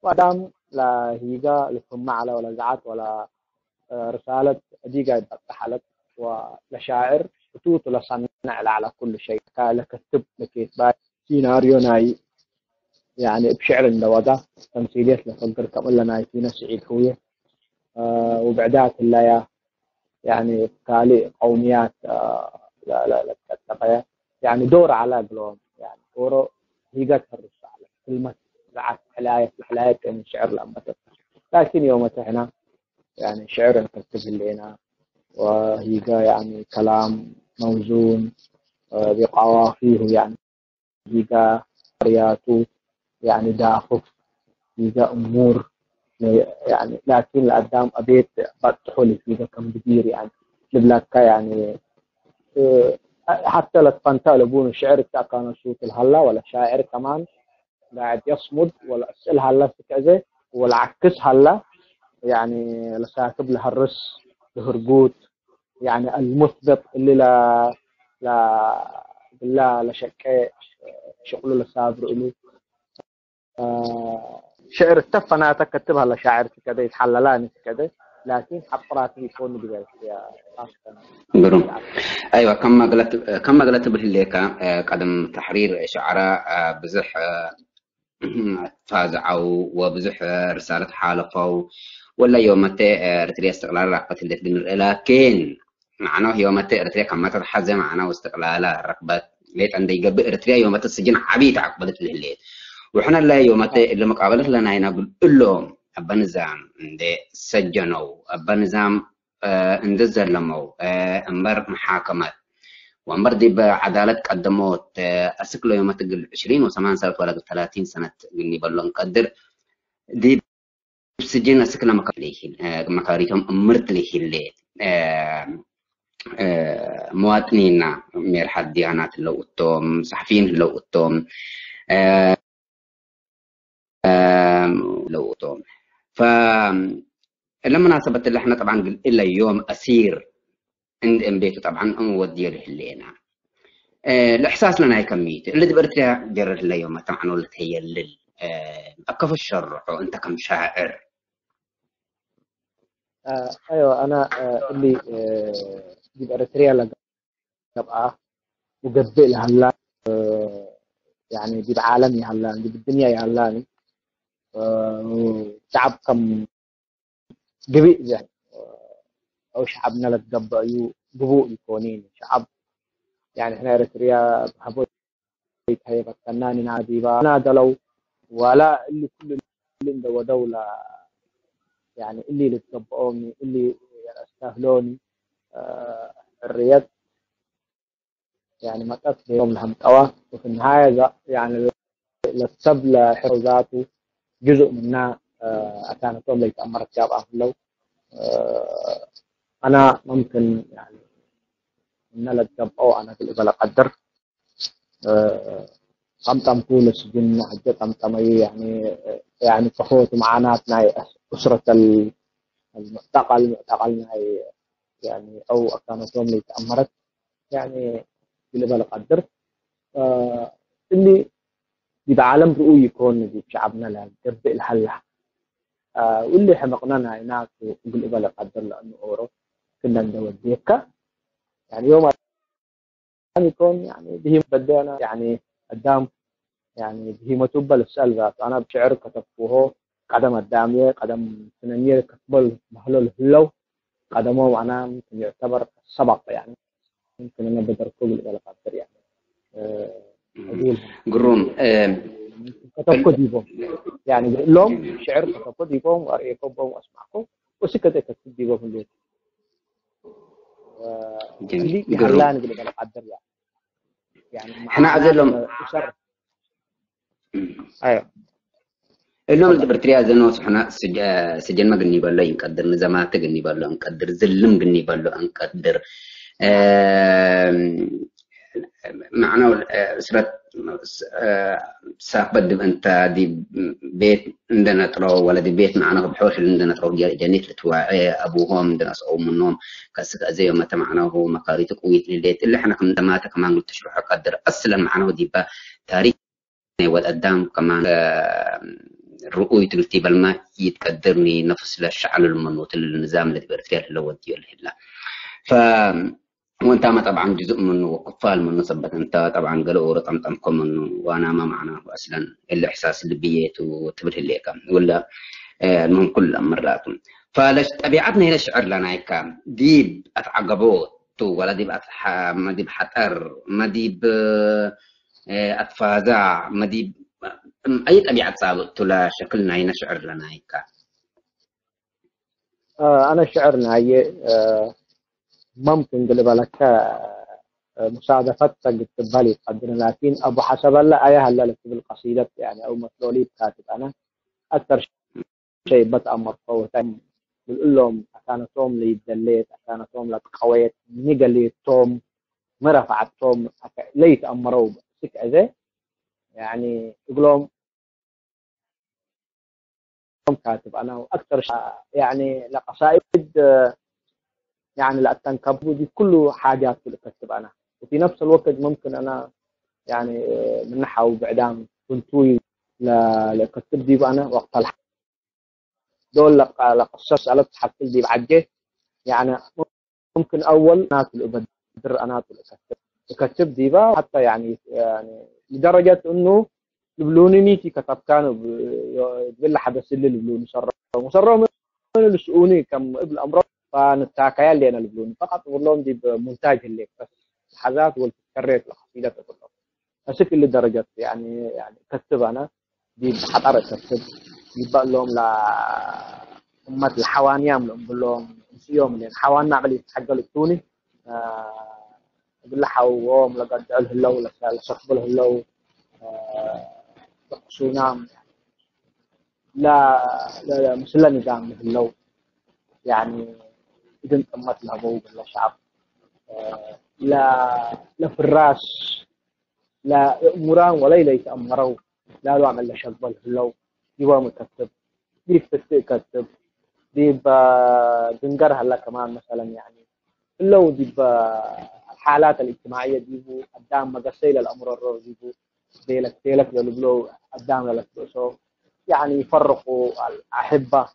وقدام لا هيجا لكم على ولا زعت ولا رسالة ديجا يفتح لك ولا شاعر خطوط ولا صنع على كل شيء قال كتب لك سيناريو ناي يعني بشعر النوادة تمثيلية لفقر كمان لنا فينا سعيد هوية وبعدات الله يعني تالي قوميات لا تتقيا يعني دور على قلوب يعني دور هي قد الرسالة كلمة زعت حلاية من شعر لما تفتح لكن يوم هنا يعني شعر نكتب لنا وهي يعني كلام موزون بقوافيه يعني هي قرياته يعني دافق هي أمور يعني لكن لقدام أبيت بتحولي فيه كم بدير يعني لبلاك يعني حتى لو تفنتا لبون الشعر كان صوت الهلا ولا شاعر كمان قاعد يصمد ولا أسئل هلا كذا والعكس هلا يعني لساكب لها الرس لهرقوت يعني المثبت اللي لا بالله لا شك شغله لسابر له شعر التفنة تكتبها لشاعر كذا يتحللان كذا لكن حقراتي يكون بذلك يا برو ايوه كما قلت بالليك قدم تحرير شعراء بزح فازعوا وبزح رسالة حالفوا ولا يومتى ارتريا استقلال رقبة لكن معناه يومتى ارتريا كما تتحزم معناه استقلال رقبة ليت عندي قبل ارتريا يومتى السجن عبيد عقبت الليل وحنا لا يومتى اللي مقابله لنا هنا نقول لهم أبا نظام عند سجنوا أبا نظام عند زلموا أمر محاكمات وأمر دي بعدالة قدموت أسكلوا يوم تقل 20 و8 سنة ولا 30 سنة قلني بلو نقدر دي بسجن أسكلا مكاريتهم أمرت ليه الليل مواطنين مير حد ديانات لو أتوم صحفيين لو أتوم لو أتوم فلما ناسبت اللي احنا طبعا إلا يوم أسير عند بيته طبعا وديه لهلينا الإحساس لنا هي كمية اللي دبرتها جرت لي يوم طبعا ولت هي الليل أكف الشر أنت كم شاعر أيوة أنا اللي دبرتها لك تبقى مقبل هلا يعني دي بعالمي هلا دي بالدنيا يا هلاني شعب كم قبيء يعني أو شعبنا لتقبأيو قبوء يكونين شعب يعني إحنا إريتريا بحبوت هي بتناني نادي نادلو ولا اللي كل اللي ودولة يعني اللي لتقبؤوني اللي استهلوني الرياض يعني ما تأثر يوم لهم توا وفي النهاية يعني للسبلة حروزاته جزء منها أكانتهم اللي تأمرت جاب أهلو أنا ممكن يعني إن لا تجبأو أنا في الإبالة قدر طمطم كل السجن حجة طمطمي يعني فخوت معاناتنا أسرة المعتقل يعني أو أكانتهم اللي تأمرت يعني في الإبالة قدر اللي بعالم رؤية يكون في شعبنا لا تبدأ الحلة واللي حمقنا هناك وقل إبالة قدر لأنه أورو كنا ندور ديكا يعني يوم يكون يعني به بدينا يعني قدام يعني به متوبة للسأل أنا بشعر كتبوه قدم الدامية قدم سنانية كتبل محلول هلو قدمه أنا ممكن يعتبر سبق يعني ممكن أنا بدر كل إبالة قدر يعني قرون كتبكو ديبهم يعني لهم شعر كتبكو ديبهم وأرئيكم بهم وأسمعكم وسكتة كتب ديبهم اللي اللي يحلاني بالإبالة قدر يعني احنا عزلهم أيوه اللهم دبرتريا زنوس احنا سجن ما قني بالله ينقدر نزامات قني بالله نقدر زلم قني بالله نقدر معناه أسرة ساقبد أنت دي بيت عندنا ترى ولا دي بيت معنا بحوش اللي عندنا ترى جانيت لتوعي أبوهم عندنا أو منهم كسك زي ما تمعنا هو مقاريت قوية الليت اللي إحنا كنا ما كمان قلت شروح أقدر أصلا معنا دي بقى تاريخ والقدام كمان رؤية التيب الماء يتقدرني نفس الشعل المنوط النظام اللي بيرتيال اللي هو ديال هلا ف وانت ما طبعا جزء منه وقفال منه ثبت انت طبعا قالوا رطمطمكم منه وانا ما معناه اصلا الاحساس اللي بيت وتبت الليك ولا من كل مرات فلش طبيعتنا هنا الشعر لنا هيك ديب اتعقبوت ولا ديب ما ديب حتر ما ديب اتفازع ما ديب اي طبيعه صابت لا شكلنا هنا شعر لنا هيك انا شعرنا هي ممكن قلب لك مساعدتك تبالي قدر لكن ابو حسب الله ايه هلا لك بالقصيده يعني او مطلولي كاتب انا اكثر شيء بتامر فوتين بقول لهم كانتهم لي دليت كانتهم لتقويت نقليتهم ما رفعتهم ليت امروا سك اذا يعني يقول لهم كاتب انا واكثر يعني لقصائد يعني لا تنكبوا دي كله حاجات اللي كتب انا وفي نفس الوقت ممكن انا يعني من نحو بعدام كنتوي لكتب دي انا وقت دول لقصص على تحكي دي بعجه يعني ممكن اول ناس اللي بدر انا كتب دي بقى حتى يعني لدرجه انه لبلوني كتب كانوا بيقول حدث اللي لبلوني مصروا من السؤوني كم ابن امر فنتاكيا اللي انا لبلوني فقط اقول لهم دي بمونتاج اللي بس حاجات والتكررت القصيده كلها اشكل لدرجه يعني كتب انا دي حضر كتب يبقى لهم امه الحوانيام لهم بقول لهم يوم اللي حواننا علي حق التوني بالحوام لقد له ولا شخبله له سونام لا مثل نظام له يعني إذا تمت لها بوق ولا شعب لا فراش لا يأمران ولا يتأمروا لا يعمل له شغل له يبغى مكتب ديب تكتب ديب دنجر هلا كمان مثلا يعني لو ديب الحالات الاجتماعية ديبو قدام مقصي للأمر الرو ديبو ديلك يلبلو قدام للكلوسو يعني يفرقوا الأحبة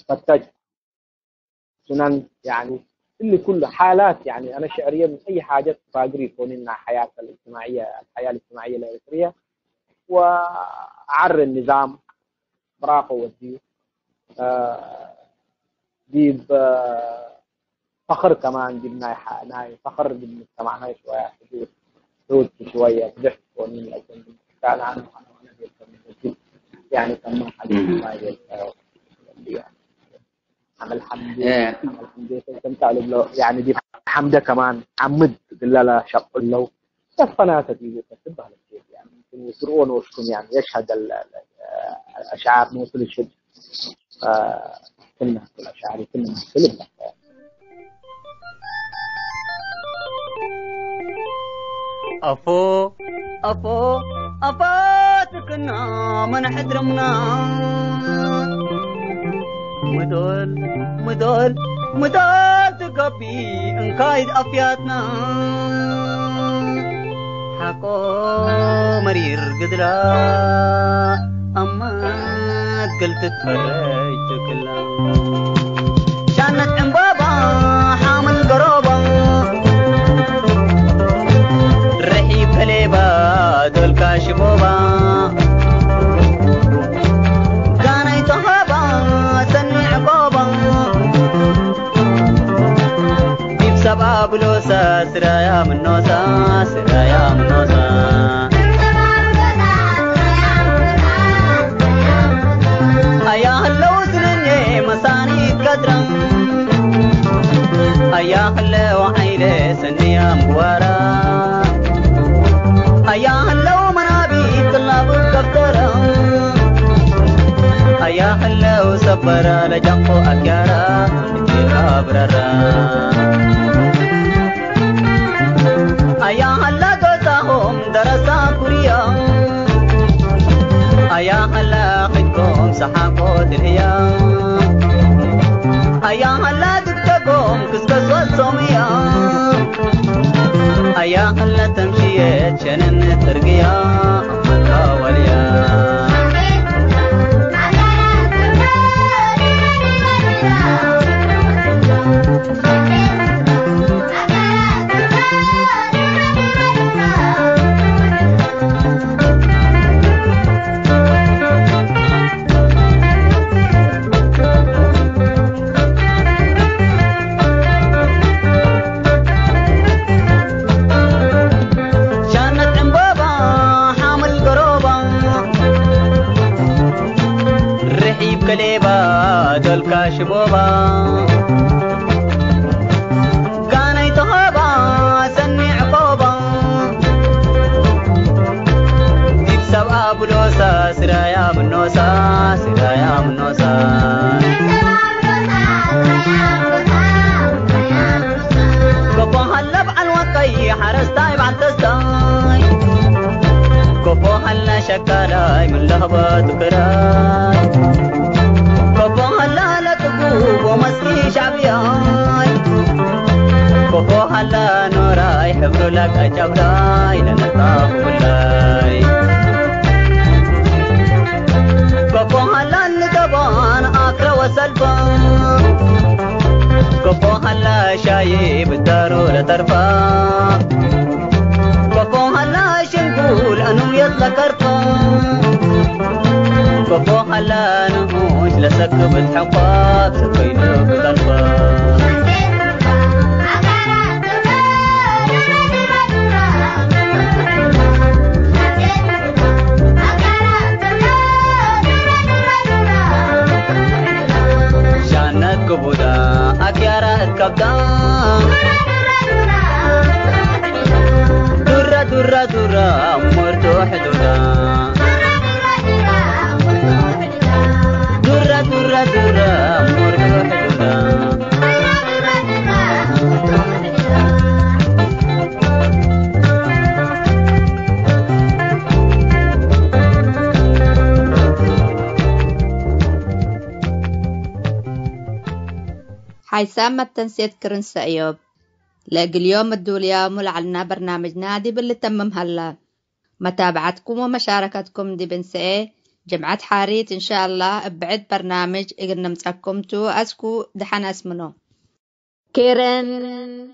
فتج سنن يعني اللي كل حالات يعني أنا شعرية من أي حاجة فاقري يكون لنا الحياة الاجتماعية الإريترية وعر النظام براقه وديه ديب فخر كمان ديب ناي فخر بالمجتمع هاي شوية حدود شوية ضحك ونين لكن كان عنه أنا يعني كمان حديث ما عمل حمدي استمتع له يعني دي حمده كمان عمد لا شق له القناه دي تتبع للشيء يعني يمكن يسرون وشكون يعني يشهد الاشعار موصل الشد كلمه الاشعار كلمه كلمه أفو تكنا من حدرمنا مدول تقبي انكايد أفياتنا حقو مرير قدرا أما قلت تفرج تكلا شانت عمبابا حامل قروبا رحيب كليبا دول كاشبوبا كان يتهابا سني عقوبا بيب سبع بلوسا سرايا من نوسا أيا هلو سنني مساني قدرا أيا هلو عيلي سنيا مبوارا أيا هلو منابي طلاب الدفترا أيا هلو سفرا لجنقو أكيارا نتيرا برارا أيا هلا قوتاهم درسا سحاقود الهيام هيا هلا تبتقوم كسكس والصومية هيا هلا تمشيت شنن ترقيا أمك وليا كليبا دول كاشبوبا كان يتهابا سني عقوبا ديب سبع بلوسا سرايا من نوسا سرايا من نوسا كوبو هلا بعن وقي حرستاي بعن تستاي كوبو هلا شكالاي من لهبة كراي كوبو هلا لتقوب ومسكي شعبياي كوبو هلا نوراي حبرو لك أجابراي لنطاف ولاي كوبو هلا نتبان آكرا وسلفا كوبو هلا شايب الدارو لترفا كوبو هلا شنقول أنو يتذكرفا كوبو هلا نهوش لسكب الحقاب سكينه بقلبه شانت كبودا أكيارا اتكبدا درة درة درة مرتو حدودا درة درة درة مرتو حدودا حيسام التنسيت كرنس أيوب لاقي اليوم الدوليا ملعلنا برنامج نادي باللي تمم هلا متابعتكم ومشاركتكم دي بنسئة جمعة حاريت إن شاء الله بعد برنامج إقنا مساكمتو أسكو دحنا اسمنو كيرن